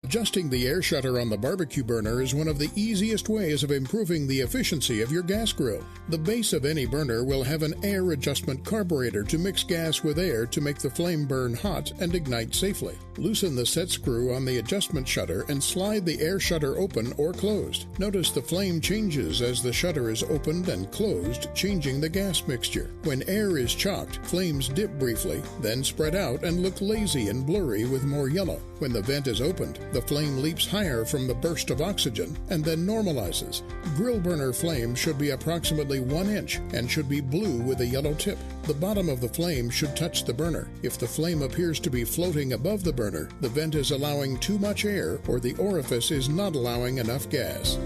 Adjusting the air shutter on the barbecue burner is one of the easiest ways of improving the efficiency of your gas grill. The base of any burner will have an air adjustment carburetor to mix gas with air to make the flame burn hot and ignite safely. Loosen the set screw on the adjustment shutter and slide the air shutter open or closed. Notice the flame changes as the shutter is opened and closed, changing the gas mixture. When air is chocked, flames dip briefly, then spread out and look lazy and blurry with more yellow. When the vent is opened, the flame leaps higher from the burst of oxygen and then normalizes. Grill burner flame should be approximately 1 inch and should be blue with a yellow tip. The bottom of the flame should touch the burner. If the flame appears to be floating above the burner, the vent is allowing too much air or the orifice is not allowing enough gas.